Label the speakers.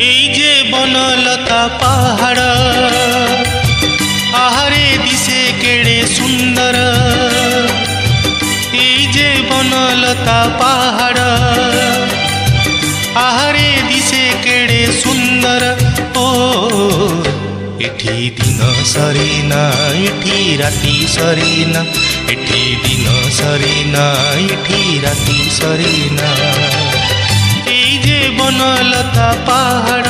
Speaker 1: এই যে বনলতা পাহাড় আহারে দিশে কেড়ে সুন্দর এই যে বনলতা পাহাড় আহারে দিশে কেড়ে সুন্দর ও এঠি দিন সরে না এঠি রাতি সরে না এঠি দিন সরে না এঠি রাতি সরে না এই যে বনলতা পাহাড়